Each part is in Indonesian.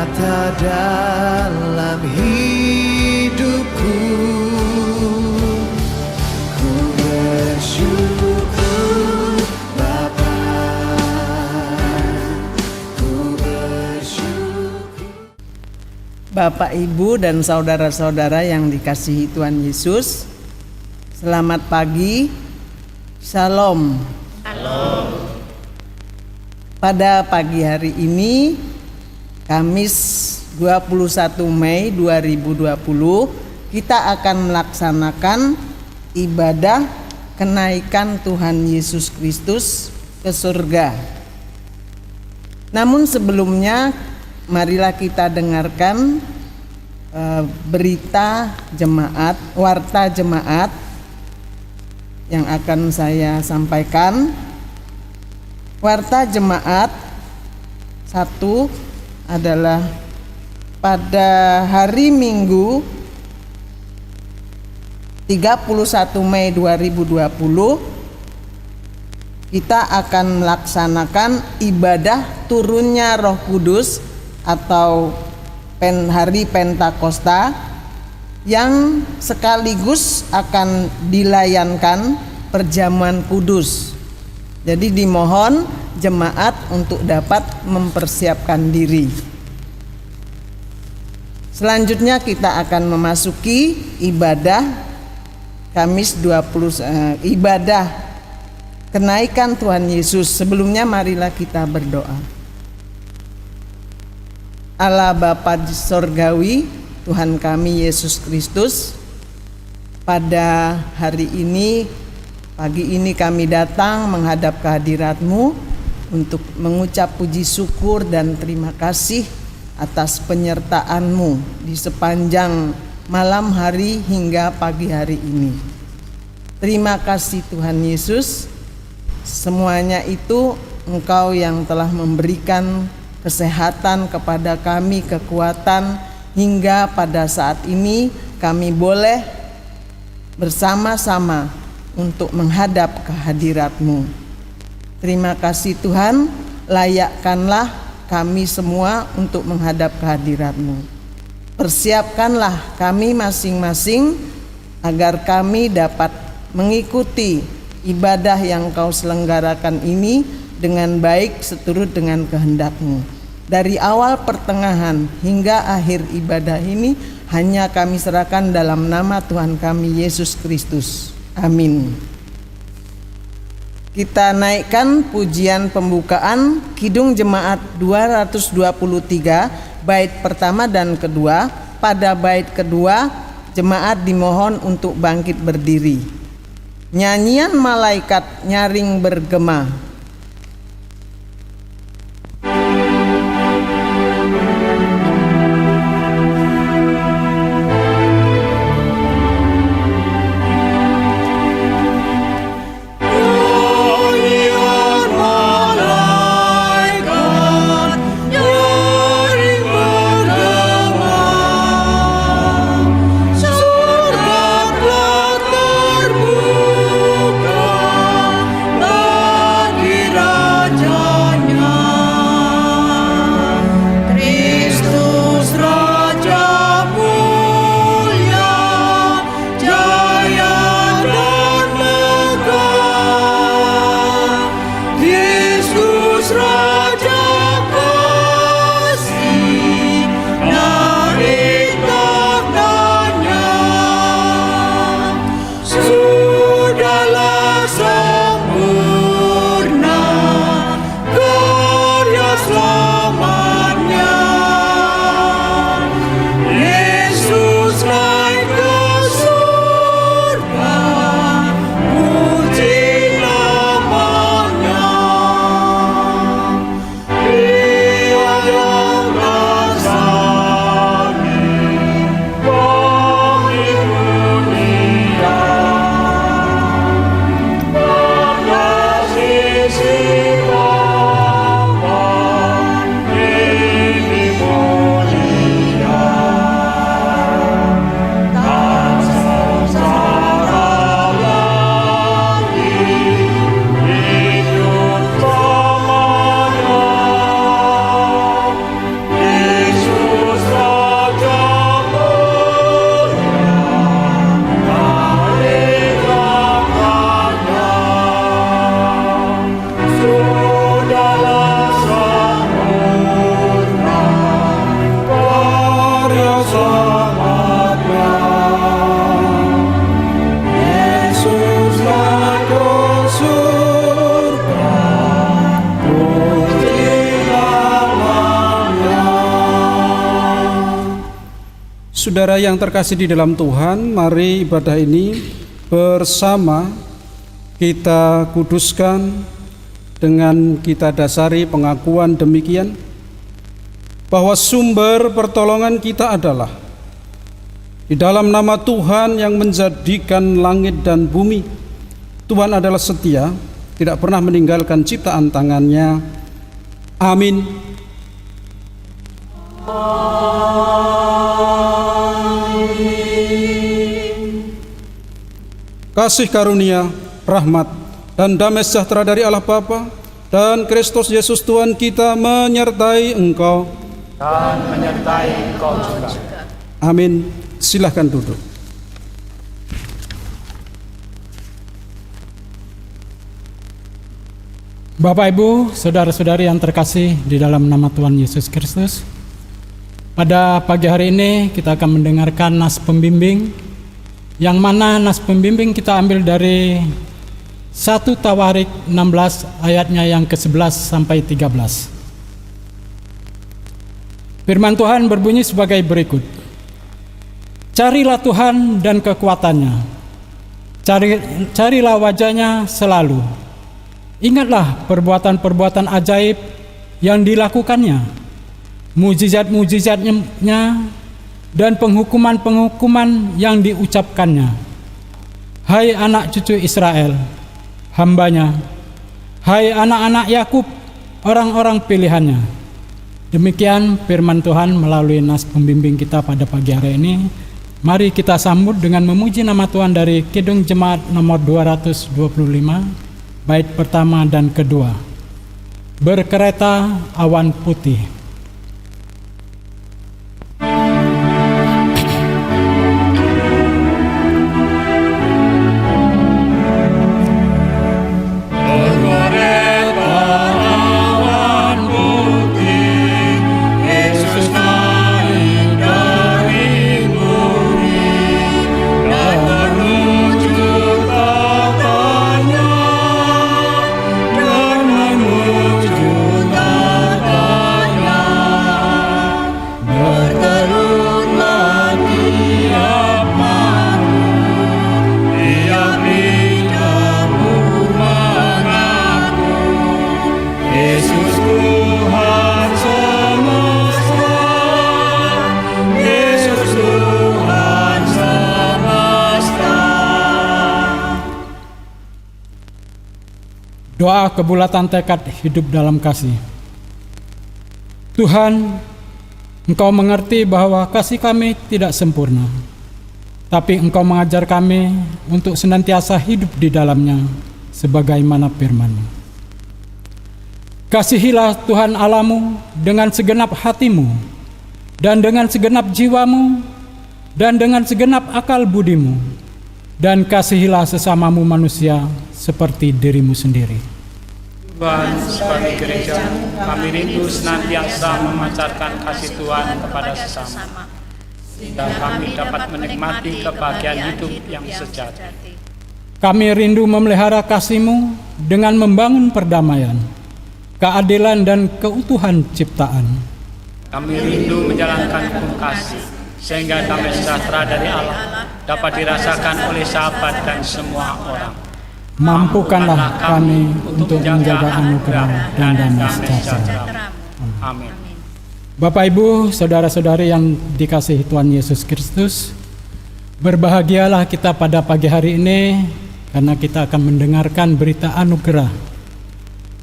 nyata dalam hidupku. Ku bersyukur Bapa, ku bersyukur. Bapak, Ibu, dan saudara-saudara yang dikasihi Tuhan Yesus, selamat pagi, Shalom. Halo. Pada pagi hari ini, Kamis 21 Mei 2020, kita akan melaksanakan ibadah kenaikan Tuhan Yesus Kristus ke surga. Namun sebelumnya, marilah kita dengarkan berita jemaat, warta jemaat yang akan saya sampaikan. Warta jemaat 1 adalah pada hari Minggu 31 Mei 2020 kita akan melaksanakan ibadah turunnya Roh Kudus atau hari Pentakosta yang sekaligus akan dilayankan perjamuan kudus. Jadi dimohon jemaat untuk dapat mempersiapkan diri. Selanjutnya kita akan memasuki ibadah Kamis 20 ibadah kenaikan Tuhan Yesus. Sebelumnya marilah kita berdoa. Allah Bapa Sorgawi, Tuhan kami Yesus Kristus, pada hari ini, pagi ini kami datang menghadap kehadirat-Mu untuk mengucap puji syukur dan terima kasih atas penyertaan-Mu di sepanjang malam hari hingga pagi hari ini. Terima kasih Tuhan Yesus, semuanya itu Engkau yang telah memberikan kesehatan kepada kami, kekuatan, hingga pada saat ini kami boleh bersama-sama untuk menghadap kehadirat-Mu. Terima kasih Tuhan, layakkanlah kami semua untuk menghadap kehadirat-Mu. Persiapkanlah kami masing-masing agar kami dapat mengikuti ibadah yang Kau selenggarakan ini dengan baik seturut dengan kehendak-Mu. Dari awal pertengahan hingga akhir ibadah ini hanya kami serahkan dalam nama Tuhan kami Yesus Kristus. Amin. Kita naikkan pujian pembukaan Kidung Jemaat 223 bait pertama dan kedua. Pada bait kedua, jemaat dimohon untuk bangkit berdiri. Nyanyian malaikat nyaring bergema. Surga telah terbuka bagi saudara yang terkasih di dalam Tuhan, mari ibadah ini bersama kita kuduskan dengan kita dasari pengakuan demikian, bahwa sumber pertolongan kita adalah di dalam nama Tuhan yang menjadikan langit dan bumi. Tuhan adalah setia, tidak pernah meninggalkan ciptaan tangannya. Amin. Kasih karunia, rahmat, dan damai sejahtera dari Allah Bapa dan Kristus Yesus Tuhan kita menyertai engkau dan menyertai engkau juga. Amin. Silahkan duduk. Bapak, Ibu, saudara-saudari yang terkasih di dalam nama Tuhan Yesus Kristus, pada pagi hari ini kita akan mendengarkan nas pembimbing, yang mana nas pembimbing kita ambil dari 1 Tawarik 16 ayatnya yang ke-11 sampai 13. Firman Tuhan berbunyi sebagai berikut. Carilah Tuhan dan kekuatannya, carilah wajahnya selalu. Ingatlah perbuatan-perbuatan ajaib yang dilakukannya, mujizat-mujizatnya, dan penghukuman-penghukuman yang diucapkannya. Hai anak cucu Israel, hambanya, hai anak-anak Yakub, orang-orang pilihannya. Demikian firman Tuhan melalui nas pembimbing kita pada pagi hari ini. Mari kita sambut dengan memuji nama Tuhan dari Kidung Jemaat nomor 225, bait pertama dan kedua. Berkereta awan putih. Doa kebulatan tekad hidup dalam kasih. Tuhan, Engkau mengerti bahwa kasih kami tidak sempurna, tapi Engkau mengajar kami untuk senantiasa hidup di dalamnya sebagaimana firman-Mu. Kasihilah Tuhan Allahmu dengan segenap hatimu, dan dengan segenap jiwamu, dan dengan segenap akal budimu, dan kasihilah sesamamu manusia seperti dirimu sendiri. Tuhan, sebagai gereja, kami rindu senantiasa memancarkan kasih Tuhan kepada sesama, sehingga kami dapat menikmati kebahagiaan hidup yang sejati. Kami rindu memelihara kasih-Mu dengan membangun perdamaian, keadilan, dan keutuhan ciptaan. Kami rindu menjalankan hukum kasih, sehingga damai sejahtera dari Allah dapat dirasakan oleh sahabat dan semua orang. Mampukanlah kami untuk menjaga anugerah dan damai sejahtera. Amin. Bapak, Ibu, saudara-saudari yang dikasihi Tuhan Yesus Kristus, berbahagialah kita pada pagi hari ini karena kita akan mendengarkan berita anugerah.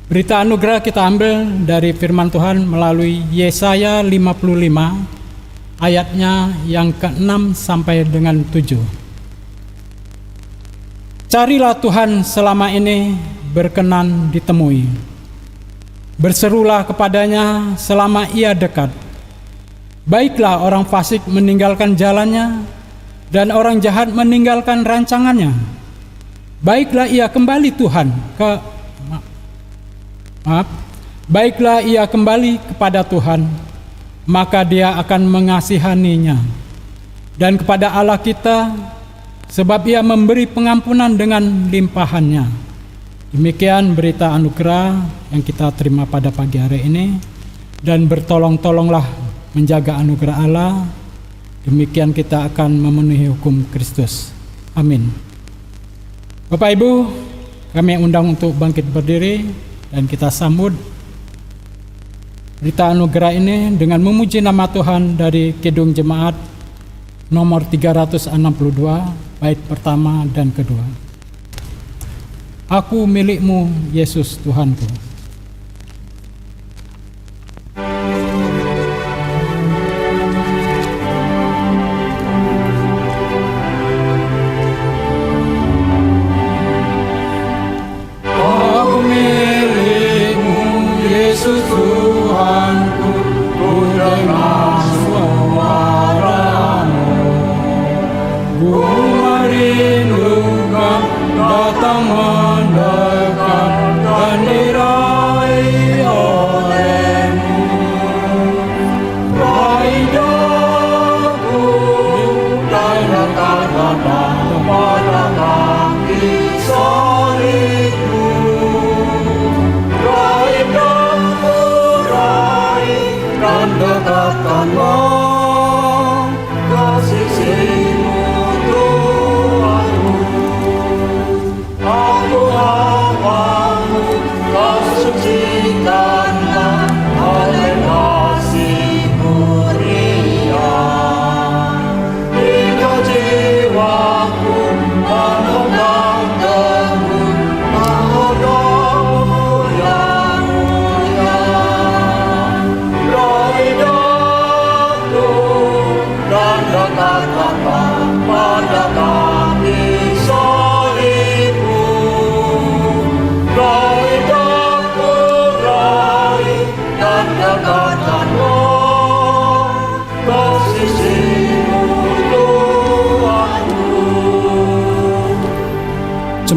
Berita anugerah kita ambil dari firman Tuhan melalui Yesaya 55 ayatnya yang ke-6 sampai dengan 7. Carilah Tuhan selama ini berkenan ditemui. Berserulah kepadanya selama ia dekat. Baiklah orang fasik meninggalkan jalannya, dan orang jahat meninggalkan rancangannya. Baiklah ia kembali Baiklah ia kembali kepada Tuhan, maka Dia akan mengasihaninya. Dan kepada Allah kita, sebab Ia memberi pengampunan dengan limpahannya. Demikian berita anugerah yang kita terima pada pagi hari ini. Dan bertolong-tolonglah menjaga anugerah Allah Demikian kita akan memenuhi hukum Kristus. Amin. Bapak Ibu, kami undang untuk bangkit berdiri dan kita sambut berita anugerah ini dengan memuji nama Tuhan dari Kidung Jemaat nomor 362, bait pertama dan kedua. Aku milikmu, Yesus Tuhanku.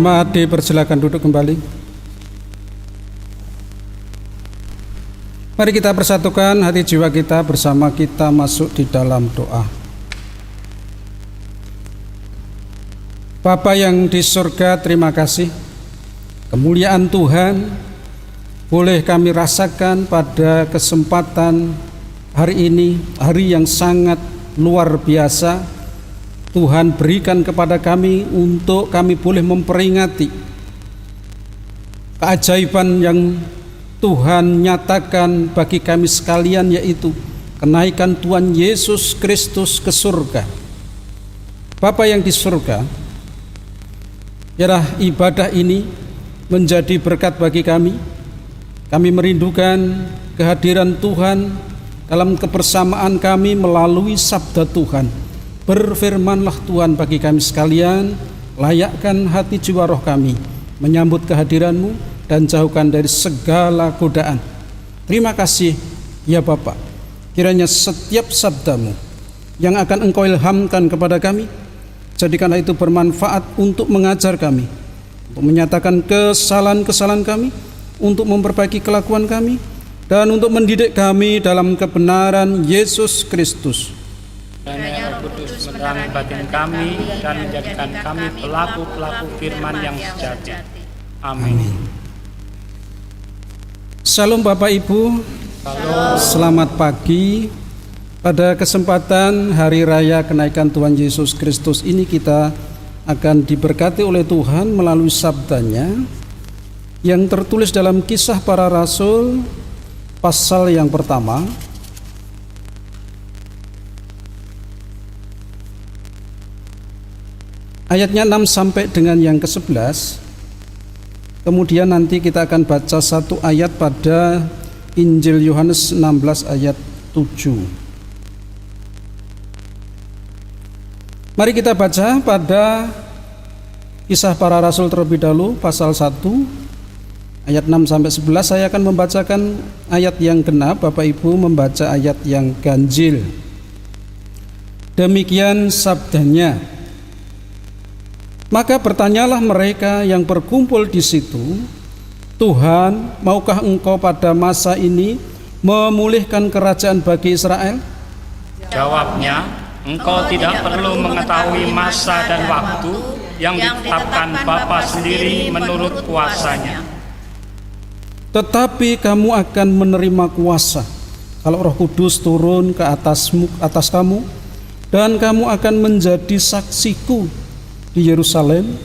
Jemaat dipersilakan duduk kembali. Mari kita persatukan hati jiwa kita bersama kita masuk di dalam doa. Bapa yang di surga, terima kasih. Kemuliaan Tuhan boleh kami rasakan pada kesempatan hari ini, hari yang sangat luar biasa. Tuhan berikan kepada kami untuk kami boleh memperingati keajaiban yang Tuhan nyatakan bagi kami sekalian, yaitu kenaikan Tuhan Yesus Kristus ke surga. Bapa yang di surga, biarlah ibadah ini menjadi berkat bagi kami. Kami merindukan kehadiran Tuhan dalam kebersamaan kami melalui sabda Tuhan. Berfirmanlah Tuhan bagi kami sekalian, layakkan hati jiwa roh kami menyambut kehadiran-Mu dan jauhkan dari segala godaan. Terima kasih ya Bapa, kiranya setiap sabda-Mu yang akan Engkau ilhamkan kepada kami, jadikanlah itu bermanfaat untuk mengajar kami, untuk menyatakan kesalahan-kesalahan kami, untuk memperbaiki kelakuan kami, dan untuk mendidik kami dalam kebenaran Yesus Kristus. Kiranya Roh Kudus menerangi batin kami dan menjadikan kami pelaku-pelaku firman yang sejati. Amin. Shalom Bapak Ibu. Shalom. Selamat pagi. Pada kesempatan Hari Raya Kenaikan Tuhan Yesus Kristus ini kita akan diberkati oleh Tuhan melalui sabdanya yang tertulis dalam Kisah Para Rasul pasal yang pertama ayatnya 6 sampai dengan yang ke-11. Kemudian nanti kita akan baca satu ayat pada Injil Yohanes 16 ayat 7. Mari kita baca pada Kisah Para Rasul terlebih dahulu pasal 1 ayat 6 sampai 11. Saya akan membacakan ayat yang genap, Bapak Ibu membaca ayat yang ganjil. Demikian sabdanya. Maka bertanyalah mereka yang berkumpul di situ, Tuhan, maukah Engkau pada masa ini memulihkan kerajaan bagi Israel? Jawabnya, Engkau tidak perlu mengetahui masa dan waktu yang ditetapkan Bapa sendiri menurut kuasanya. Tetapi kamu akan menerima kuasa kalau Roh Kudus turun ke atas kamu, dan kamu akan menjadi saksiku di Yerusalem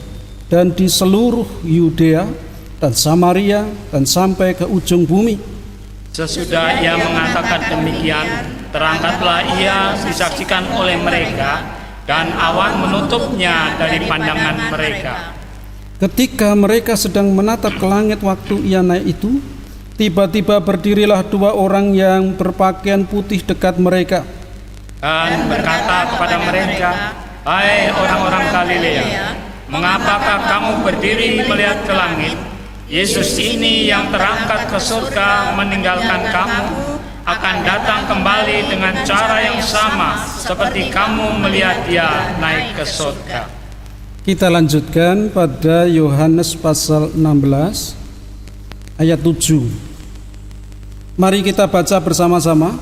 dan di seluruh Yudea dan Samaria dan sampai ke ujung bumi. Sesudah ia mengatakan demikian, terangkatlah ia disaksikan oleh mereka, dan awan menutupnya dari pandangan mereka. Ketika mereka sedang menatap ke langit waktu ia naik itu, tiba-tiba berdirilah dua orang yang berpakaian putih dekat mereka, Dan berkata kepada mereka, "Hai orang-orang Galilea, mengapakah kamu berdiri melihat ke langit? Yesus ini yang terangkat ke surga meninggalkan kamu, akan datang kembali dengan cara yang sama seperti kamu melihat dia naik ke surga." Kita lanjutkan pada Yohanes pasal 16 ayat 7. Mari kita baca bersama-sama.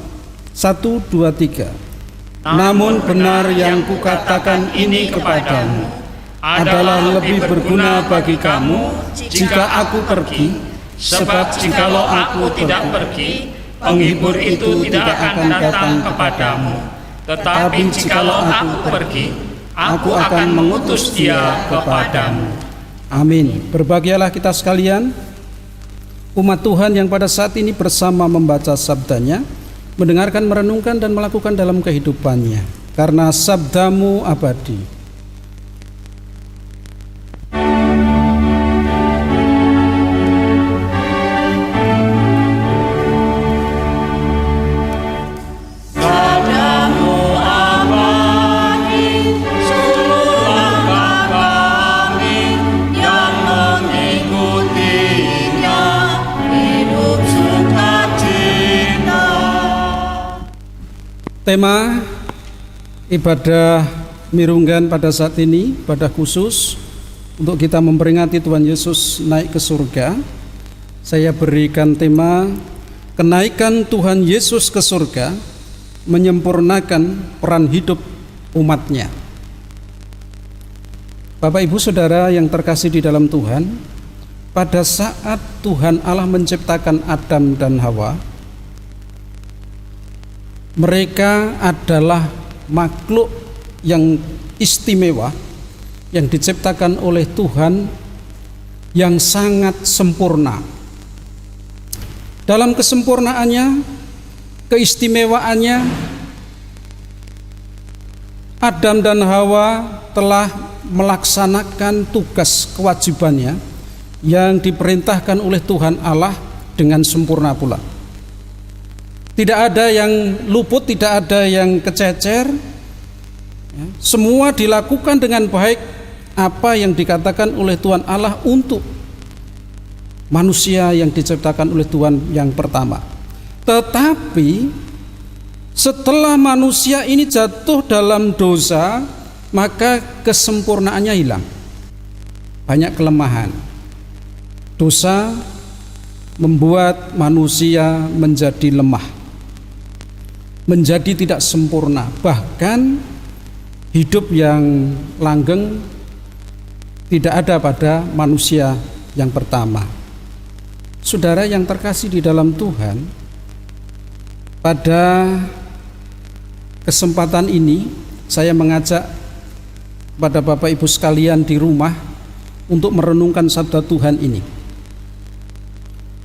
1, 2, 3. Namun benar yang kukatakan ini kepadamu adalah lebih berguna bagi kamu jika aku pergi, sebab jikalau aku tidak pergi, penghibur itu tidak akan datang kepadamu. Tetapi jikalau aku pergi, aku akan mengutus dia kepadamu. Amin. Berbahagialah kita sekalian, umat Tuhan yang pada saat ini bersama membaca sabdanya, mendengarkan, merenungkan, dan melakukan dalam kehidupannya, karena sabdamu abadi. Tema ibadah Mirunggan pada saat ini, ibadah khusus untuk kita memperingati Tuhan Yesus naik ke surga. Saya berikan tema kenaikan Tuhan Yesus ke surga menyempurnakan peran hidup umatnya. Bapak Ibu Saudara yang terkasih di dalam Tuhan, pada saat Tuhan Allah menciptakan Adam dan Hawa, mereka adalah makhluk yang istimewa yang diciptakan oleh Tuhan yang sangat sempurna. Dalam kesempurnaannya, keistimewaannya, Adam dan Hawa telah melaksanakan tugas kewajibannya yang diperintahkan oleh Tuhan Allah dengan sempurna pula. Tidak ada yang luput, tidak ada yang kececer. Semua dilakukan dengan baik apa yang dikatakan oleh Tuhan Allah untuk manusia yang diciptakan oleh Tuhan yang pertama. Tetapi setelah manusia ini jatuh dalam dosa, maka kesempurnaannya hilang. Banyak kelemahan. Dosa membuat manusia menjadi lemah, menjadi tidak sempurna, bahkan hidup yang langgeng tidak ada pada manusia yang pertama. Saudara yang terkasih di dalam Tuhan, pada kesempatan ini saya mengajak pada Bapak Ibu sekalian di rumah untuk merenungkan sabda Tuhan ini.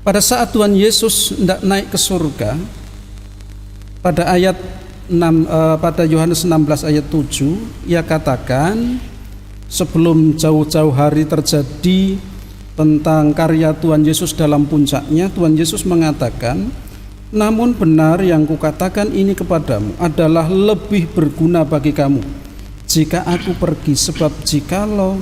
Pada saat Tuhan Yesus hendak naik ke surga, pada ayat 6, pada Yohanes 16 ayat 7, ia katakan sebelum jauh-jauh hari terjadi tentang karya Tuhan Yesus dalam puncaknya, Tuhan Yesus mengatakan, namun benar yang kukatakan ini kepadamu adalah lebih berguna bagi kamu jika aku pergi, sebab jikalau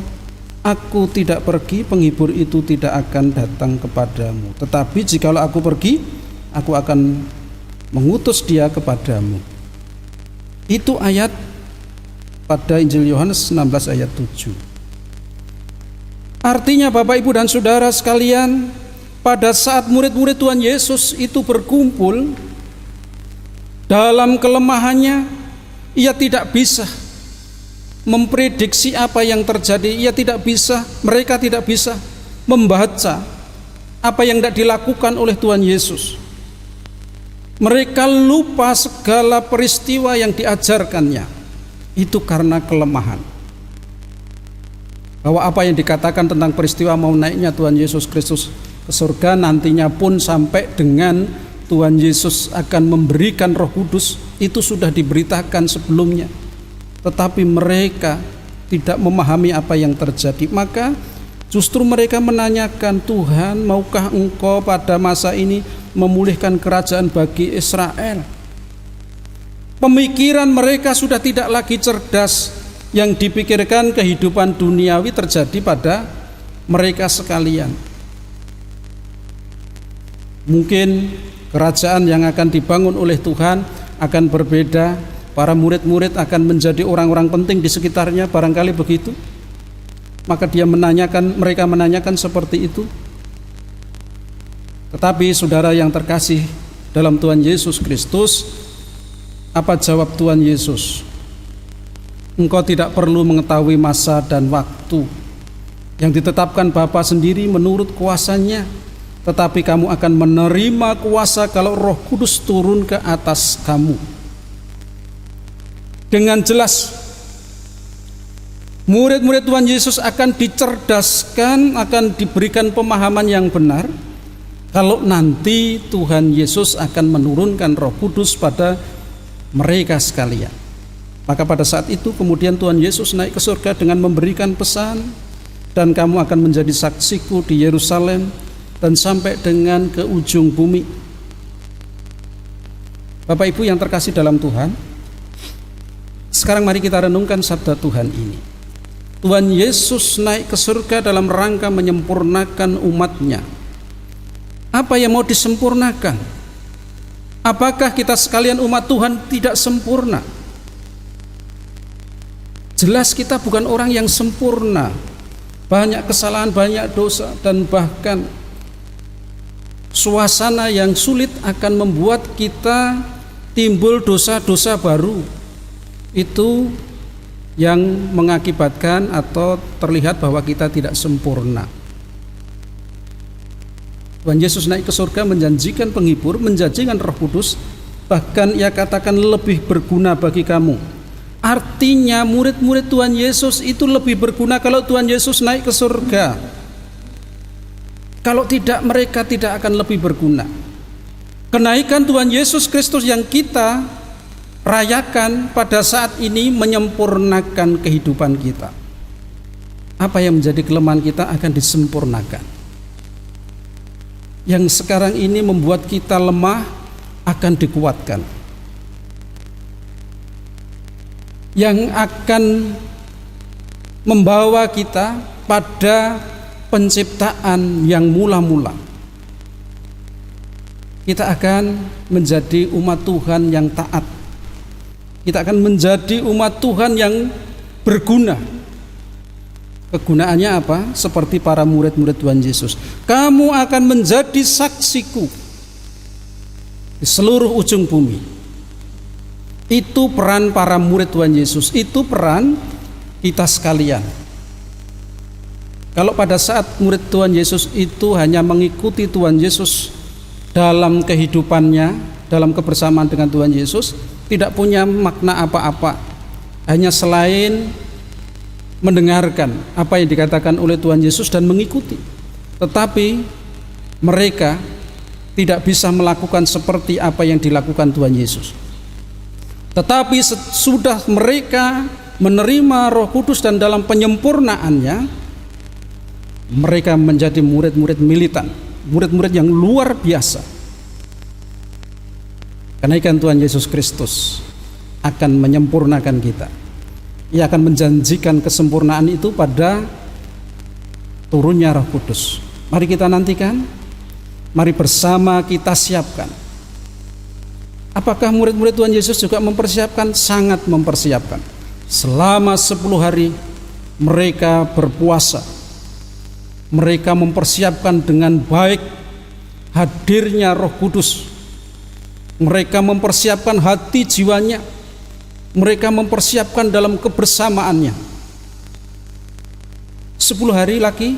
aku tidak pergi, penghibur itu tidak akan datang kepadamu. Tetapi jikalau aku pergi, aku akan mengutus dia kepadamu. Itu ayat pada Injil Yohanes 16 ayat 7. Artinya Bapak Ibu dan Saudara sekalian, pada saat murid-murid Tuhan Yesus itu berkumpul dalam kelemahannya, ia tidak bisa memprediksi apa yang terjadi. Mereka tidak bisa membaca apa yang tidak dilakukan oleh Tuhan Yesus. Mereka lupa segala peristiwa yang diajarkannya. itu karena kelemahan. Bahwa apa yang dikatakan tentang peristiwa mau naiknya Tuhan Yesus Kristus ke surga nantinya pun sampai dengan Tuhan Yesus akan memberikan Roh Kudus, itu sudah diberitakan sebelumnya. Tetapi mereka tidak memahami apa yang terjadi. Maka justru mereka menanyakan, Tuhan, maukah Engkau pada masa ini memulihkan kerajaan bagi Israel? Pemikiran mereka sudah tidak lagi cerdas. Yang dipikirkan kehidupan duniawi terjadi pada mereka sekalian. Mungkin kerajaan yang akan dibangun oleh Tuhan akan berbeda. Para murid-murid akan menjadi orang-orang penting di sekitarnya, barangkali begitu. Maka mereka menanyakan seperti itu. Tetapi saudara yang terkasih dalam Tuhan Yesus Kristus, apa jawab Tuhan Yesus? Engkau tidak perlu mengetahui masa dan waktu yang ditetapkan Bapa sendiri menurut kuasanya, tetapi kamu akan menerima kuasa kalau Roh Kudus turun ke atas kamu. Dengan jelas murid-murid Tuhan Yesus akan dicerdaskan, akan diberikan pemahaman yang benar kalau nanti Tuhan Yesus akan menurunkan Roh Kudus pada mereka sekalian. Maka pada saat itu kemudian Tuhan Yesus naik ke surga dengan memberikan pesan, dan kamu akan menjadi saksiku di Yerusalem dan sampai dengan ke ujung bumi. Bapak Ibu yang terkasih dalam Tuhan, sekarang mari kita renungkan sabda Tuhan ini. Tuhan Yesus naik ke surga dalam rangka menyempurnakan umatnya. Apa yang mau disempurnakan? Apakah kita sekalian umat Tuhan tidak sempurna? Jelas kita bukan orang yang sempurna. Banyak kesalahan, banyak dosa, dan bahkan suasana yang sulit akan membuat kita timbul dosa-dosa baru. Itu yang mengakibatkan atau terlihat bahwa kita tidak sempurna. Tuhan Yesus naik ke surga menjanjikan penghibur, menjanjikan Roh Kudus, bahkan Ia katakan lebih berguna bagi kamu. Artinya murid-murid Tuhan Yesus itu lebih berguna kalau Tuhan Yesus naik ke surga. Kalau tidak, mereka tidak akan lebih berguna. Kenaikan Tuhan Yesus Kristus yang kita rayakan pada saat ini menyempurnakan kehidupan kita. Apa yang menjadi kelemahan kita akan disempurnakan. Yang sekarang ini membuat kita lemah akan dikuatkan. Yang akan membawa kita pada penciptaan yang mula-mula. Kita akan menjadi umat Tuhan yang taat. Kita akan menjadi umat Tuhan yang berguna. Kegunaannya apa? Seperti para murid-murid Tuhan Yesus. Kamu akan menjadi saksiku di seluruh ujung bumi. Itu peran para murid Tuhan Yesus, itu peran kita sekalian. Kalau pada saat murid Tuhan Yesus itu hanya mengikuti Tuhan Yesus dalam kehidupannya, dalam kebersamaan dengan Tuhan Yesus, tidak punya makna apa-apa, hanya selain mendengarkan apa yang dikatakan oleh Tuhan Yesus dan mengikuti. Tetapi mereka tidak bisa melakukan seperti apa yang dilakukan Tuhan Yesus. Tetapi sudah mereka menerima Roh Kudus dan dalam penyempurnaannya, mereka menjadi murid-murid militan, murid-murid yang luar biasa. Kenaikan Tuhan Yesus Kristus akan menyempurnakan kita. Ia akan menjanjikan kesempurnaan itu pada turunnya Roh Kudus. Mari kita nantikan, mari bersama kita siapkan. Apakah murid-murid Tuhan Yesus juga mempersiapkan? Sangat mempersiapkan. Selama 10 hari mereka berpuasa. Mereka mempersiapkan dengan baik hadirnya Roh Kudus. Mereka mempersiapkan hati jiwanya. Mereka mempersiapkan dalam kebersamaannya. 10 hari lagi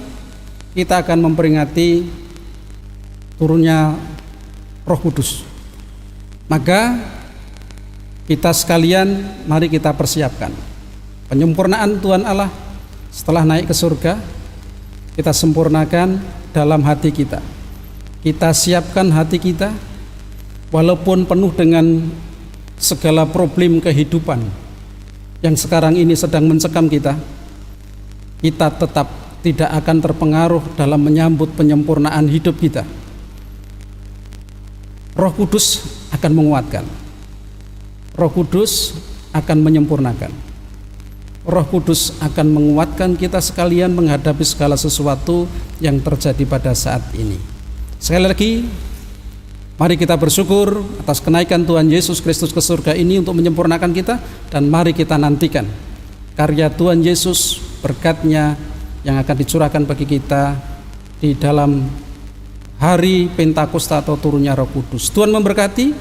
kita akan memperingati turunnya Roh Kudus. Maka Kita sekalian, mari kita persiapkan penyempurnaan Tuhan Allah setelah naik ke surga. Kita sempurnakan dalam hati kita. Kita siapkan hati kita, walaupun penuh dengan segala problem kehidupan yang sekarang ini sedang mencekam kita, kita tetap tidak akan terpengaruh dalam menyambut penyempurnaan hidup kita. Roh Kudus akan menguatkan. Roh Kudus akan menyempurnakan. Roh Kudus akan menguatkan kita sekalian menghadapi segala sesuatu yang terjadi pada saat ini. Sekali lagi, mari kita bersyukur atas kenaikan Tuhan Yesus Kristus ke surga ini untuk menyempurnakan kita, dan mari kita nantikan karya Tuhan Yesus, berkat-Nya yang akan dicurahkan bagi kita di dalam hari Pentakosta atau turunnya Roh Kudus. Tuhan memberkati.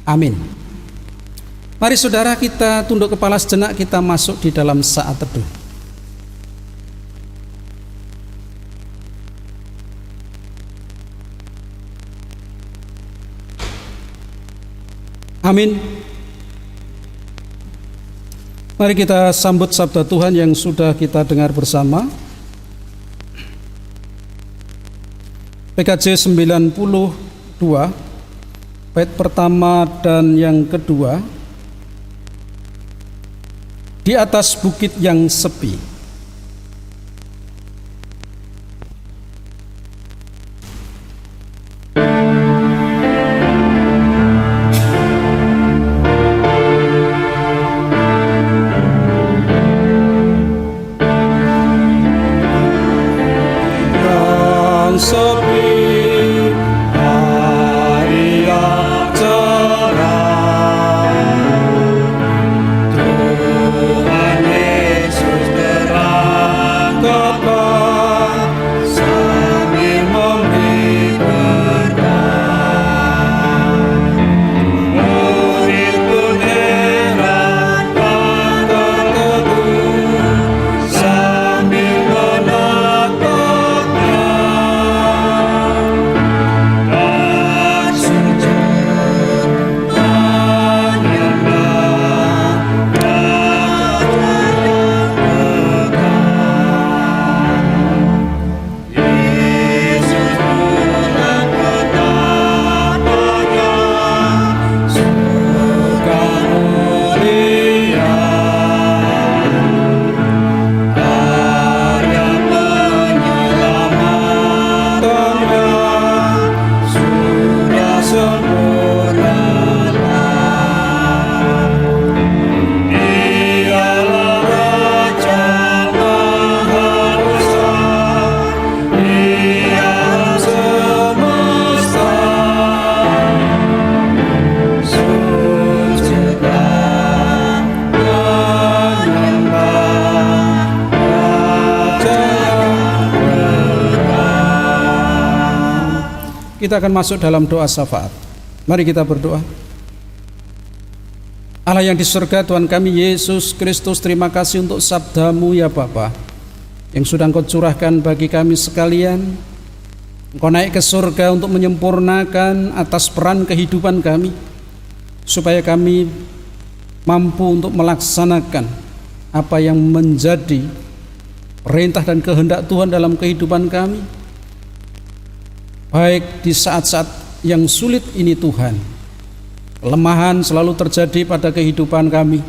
Amin. Mari saudara, kita tunduk kepala sejenak, kita masuk di dalam saat teduh. Amin. Mari kita sambut sabda Tuhan yang sudah kita dengar bersama. PKJ 92 bait pertama dan yang kedua. Di atas bukit yang sepi. Yang sepi, hari yang cerah, Tuhan Yesus terangkat sambil memberi berkat. Murid pun heran dan tertegun sambil menatapnya. Dan sujud menyembah Yesus pulang ke tanahnya, surga mulia. Karya penyelamatannya sudah sempurna. Dialah Raja Maha Besar, Dia semesta. Sujudlah menyembah Raja yang berkat. Kita akan masuk dalam doa syafaat. Mari kita berdoa. Allah yang di surga, Tuhan kami Yesus Kristus, terima kasih untuk sabda-Mu ya Bapa, yang sudah Engkau curahkan bagi kami sekalian. Engkau naik ke surga untuk menyempurnakan atas peran kehidupan kami, supaya kami mampu untuk melaksanakan apa yang menjadi perintah dan kehendak Tuhan dalam kehidupan kami. Baik di saat-saat yang sulit ini Tuhan, kelemahan selalu terjadi pada kehidupan kami,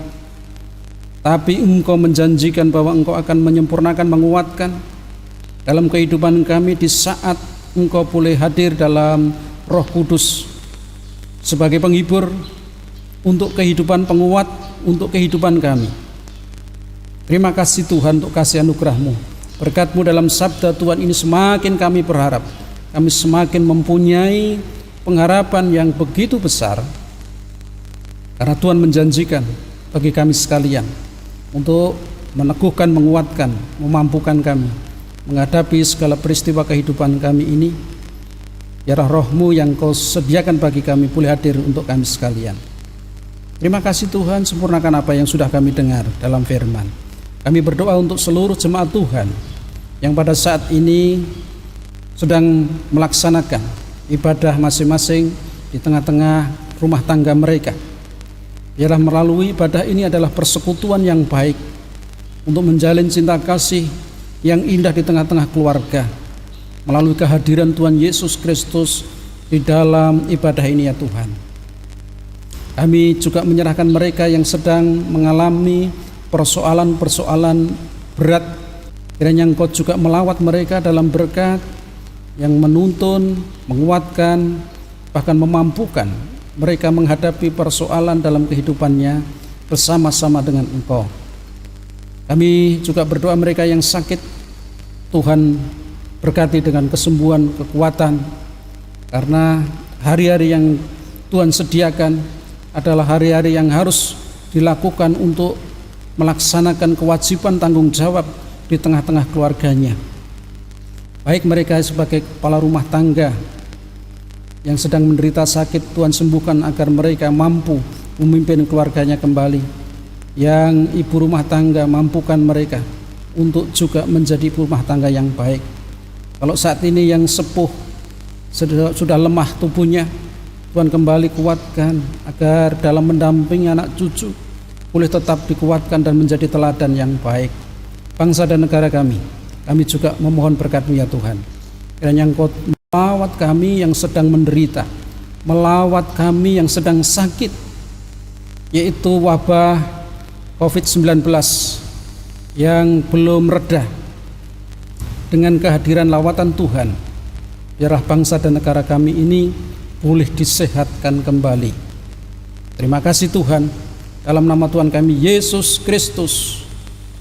tapi Engkau menjanjikan bahwa Engkau akan menyempurnakan, menguatkan dalam kehidupan kami di saat Engkau boleh hadir dalam Roh Kudus sebagai penghibur untuk kehidupan, penguat untuk kehidupan kami. Terima kasih Tuhan untuk kasih anugerah-Mu. Berkat-Mu dalam sabda Tuhan ini semakin kami berharap, kami semakin mempunyai pengharapan yang begitu besar, karena Tuhan menjanjikan bagi kami sekalian untuk meneguhkan, menguatkan, memampukan kami menghadapi segala peristiwa kehidupan kami ini. Biarlah Roh-Mu yang Kau sediakan bagi kami boleh hadir untuk kami sekalian. Terima kasih Tuhan, sempurnakan apa yang sudah kami dengar dalam firman. Kami berdoa untuk seluruh jemaat Tuhan yang pada saat ini sedang melaksanakan ibadah masing-masing di tengah-tengah rumah tangga mereka. Biarlah melalui ibadah ini adalah persekutuan yang baik untuk menjalin cinta kasih yang indah di tengah-tengah keluarga melalui kehadiran Tuhan Yesus Kristus di dalam ibadah ini ya Tuhan. Kami juga menyerahkan mereka yang sedang mengalami persoalan-persoalan berat. Kiranya Engkau juga melawat mereka dalam berkat yang menuntun, menguatkan, bahkan memampukan mereka menghadapi persoalan dalam kehidupannya bersama-sama dengan Engkau. Kami juga berdoa mereka yang sakit, Tuhan berkati dengan kesembuhan, kekuatan, karena hari-hari yang Tuhan sediakan adalah hari-hari yang harus dilakukan untuk melaksanakan kewajiban tanggung jawab di tengah-tengah keluarganya. Baik mereka sebagai kepala rumah tangga yang sedang menderita sakit, Tuhan sembuhkan agar mereka mampu memimpin keluarganya kembali. Yang ibu rumah tangga, mampukan mereka untuk juga menjadi ibu rumah tangga yang baik. Kalau saat ini yang sepuh sudah lemah tubuhnya, Tuhan kembali kuatkan agar dalam mendampingi anak cucu boleh tetap dikuatkan dan menjadi teladan yang baik. Bangsa dan negara kami juga memohon berkat-Mu ya Tuhan. Kiranya Engkau melawat kami yang sedang menderita, melawat kami yang sedang sakit, yaitu wabah COVID-19 yang belum reda. Dengan kehadiran lawatan Tuhan, biarlah bangsa dan negara kami ini boleh disehatkan kembali. Terima kasih Tuhan, dalam nama Tuhan kami Yesus Kristus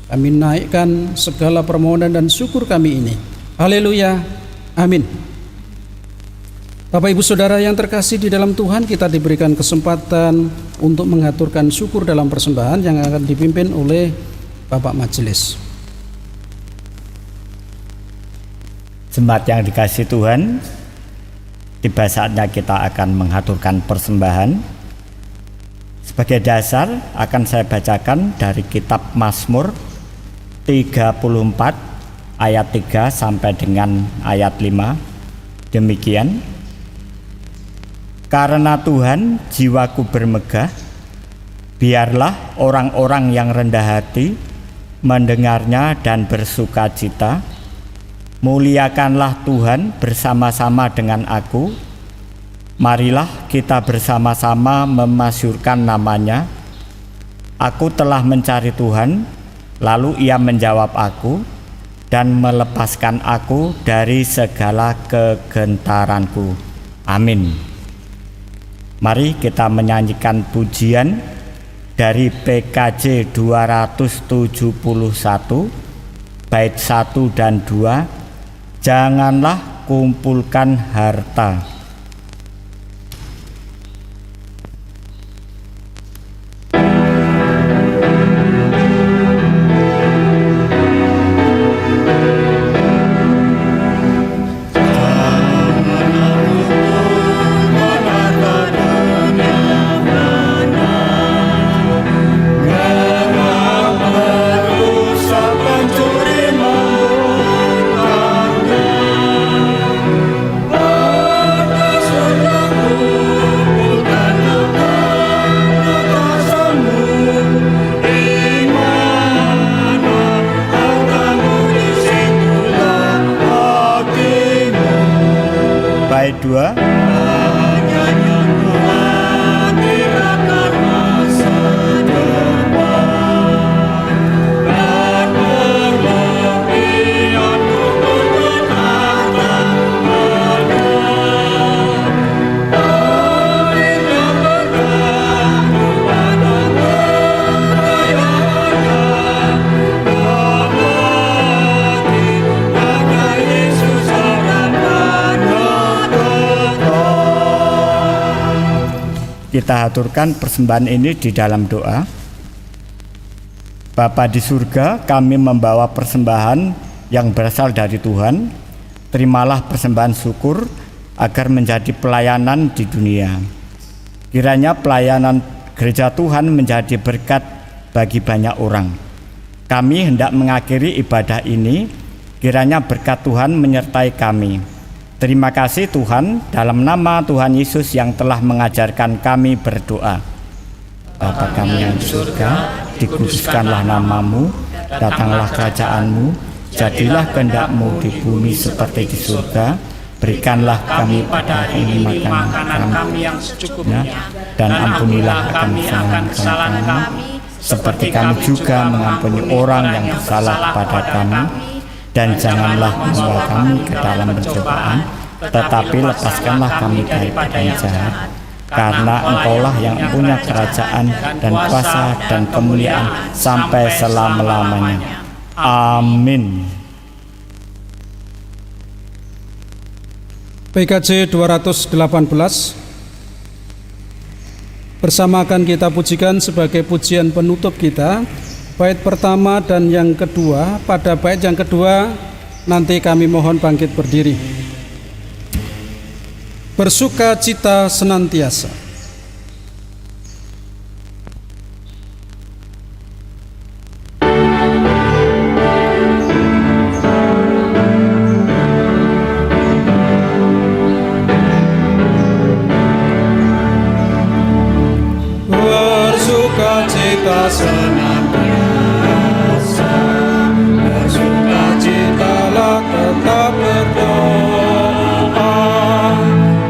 kami naikkan segala permohonan dan syukur kami ini. Haleluya, amin. Bapak Ibu Saudara yang terkasih di dalam Tuhan, kita diberikan kesempatan untuk mengaturkan syukur dalam persembahan yang akan dipimpin oleh Bapak Majelis. Jemaat yang dikasihi Tuhan, tiba saatnya kita akan mengaturkan persembahan. Sebagai dasar akan saya bacakan dari kitab Mazmur 34 ayat 3 sampai dengan ayat 5. Demikian: karena Tuhan jiwaku bermegah, biarlah orang-orang yang rendah hati mendengarnya dan bersukacita. Muliakanlah Tuhan bersama-sama dengan aku. Marilah kita bersama-sama memasyurkan namanya. Aku telah mencari Tuhan, lalu Ia menjawab aku dan melepaskan aku dari segala kegentaranku. Amin. Mari kita menyanyikan pujian dari PKJ 271 bait 1 dan 2. Janganlah kumpulkan harta. Bait 2. Kita aturkan persembahan ini di dalam doa. Bapa di surga, kami membawa persembahan yang berasal dari Tuhan. Terimalah persembahan syukur agar menjadi pelayanan di dunia. Kiranya pelayanan gereja Tuhan menjadi berkat bagi banyak orang. Kami hendak mengakhiri ibadah ini, kiranya berkat Tuhan menyertai kami. Terima kasih Tuhan, dalam nama Tuhan Yesus yang telah mengajarkan kami berdoa. Bapa kami yang di surga, dikuduskanlah namamu, datanglah kerajaanmu, jadilah kehendak-Mu di bumi seperti di surga. Berikanlah kami pada hari ini makanan kami yang secukupnya, dan ampunilah akan kesalahan kami, seperti kami juga mengampuni orang yang bersalah kepada kami. Dan janganlah membawa kami ke dalam pencobaan, tetapi lepaskanlah kami daripada yang jahat. Karena Engkaulah yang punya kerajaan dan kuasa dan kemuliaan sampai selama-lamanya. Amin. PKJ 218 bersama akan kita pujikan sebagai pujian penutup kita, bait pertama dan yang kedua. Pada bait yang kedua nanti kami mohon bangkit berdiri. Bersuka cita senantiasa. Bersuka cita senantiasa, bersuka citalah tetap berdoa.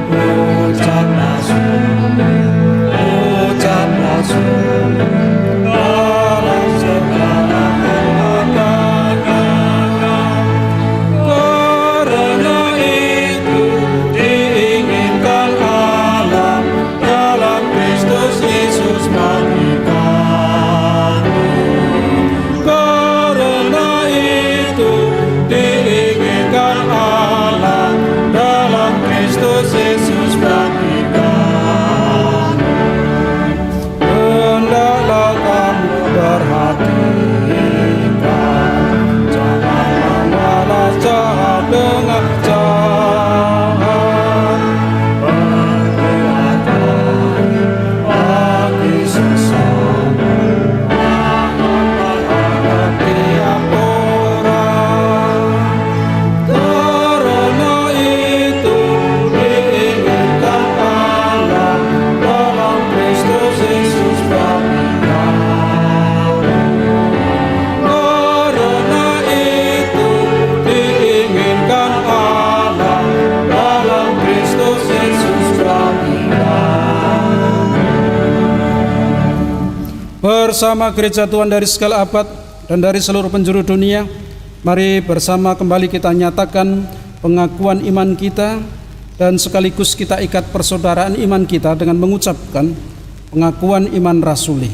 Ucaplah syukur dalam segala perbuatan. Karena itu diinginkan Allah dalam Kristus Yesus bagi kamu. Karena itu diinginkan Allah dalam Kristus Yesus bagi kamu. Hendaklah kamu perhatikan, janganlah balas jahat dengan jahat. Perbuatan bagi sesama, terhadap tiap orang. Karena itu diinginkan Allah dalam Kristus Yesus bagi kamu. Karena itu diinginkan Allah dalam Kristus Yesus bagi kamu. Bersama gereja Tuhan dari segala abad dan dari seluruh penjuru dunia, mari bersama kembali kita nyatakan pengakuan iman kita dan sekaligus kita ikat persaudaraan iman kita dengan mengucapkan pengakuan iman rasuli.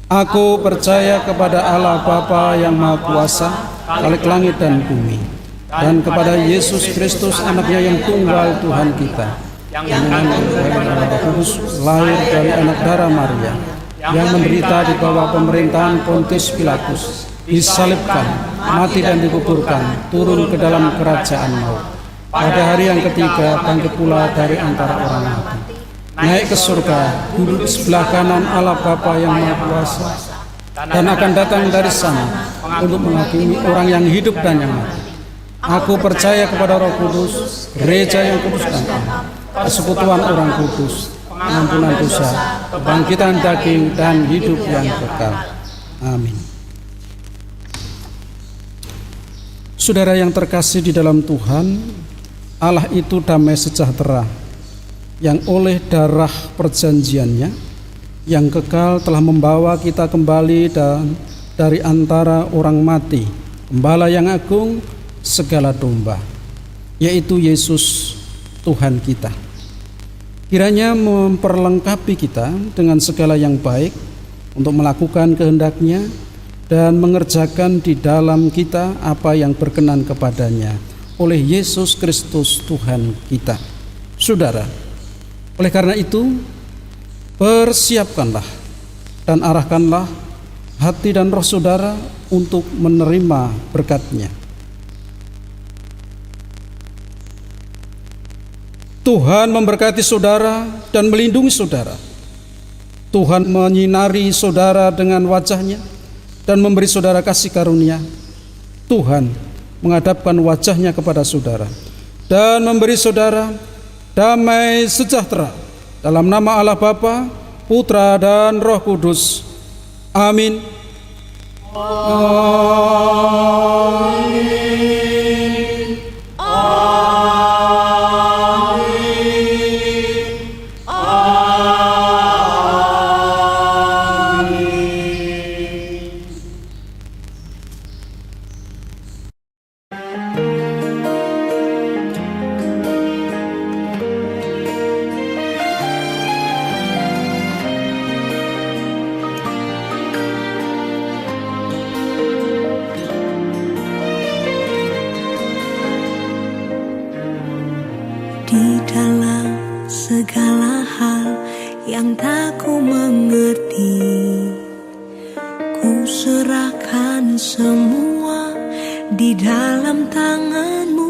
Aku percaya kepada Allah Bapa yang Maha Kuasa, Khalik langit dan bumi, dan kepada Yesus Kristus anaknya yang tunggal Tuhan kita, yang mengandung dari Roh Kudus, lahir dari anak darah Maria, yang menderita di bawah pemerintahan Pontius Pilatus, disalibkan, mati dan dikuburkan, turun ke dalam kerajaan maut. Pada hari yang ketiga bangkit pula dari antara orang mati, naik ke surga, duduk di sebelah kanan Allah Bapa yang Maha Kuasa, dan akan datang dari sana untuk menghakimi orang yang hidup dan yang mati. Aku percaya kepada Roh Kudus, gereja yang kudus dan am, persekutuan orang kudus, pengampunan dosa, kebangkitan daging dan hidup yang kekal. Amin. Saudara yang terkasih di dalam Tuhan, Allah itu damai sejahtera yang oleh darah perjanjiannya yang kekal telah membawa kita kembali dari antara orang mati, Gembala yang agung, segala domba, yaitu Yesus Tuhan kita. Kiranya memperlengkapi kita dengan segala yang baik untuk melakukan kehendak-Nya dan mengerjakan di dalam kita apa yang berkenan kepadanya oleh Yesus Kristus Tuhan kita. Saudara, oleh karena itu persiapkanlah dan arahkanlah hati dan roh saudara untuk menerima berkat-Nya. Tuhan memberkati saudara dan melindungi saudara. Tuhan menyinari saudara dengan wajah-Nya dan memberi saudara kasih karunia. Tuhan menghadapkan wajah-Nya kepada saudara dan memberi saudara damai sejahtera dalam nama Allah Bapa Putra, dan Roh Kudus. Amin. Di dalam segala hal yang tak ku mengerti, ku serahkan semua di dalam tangan-Mu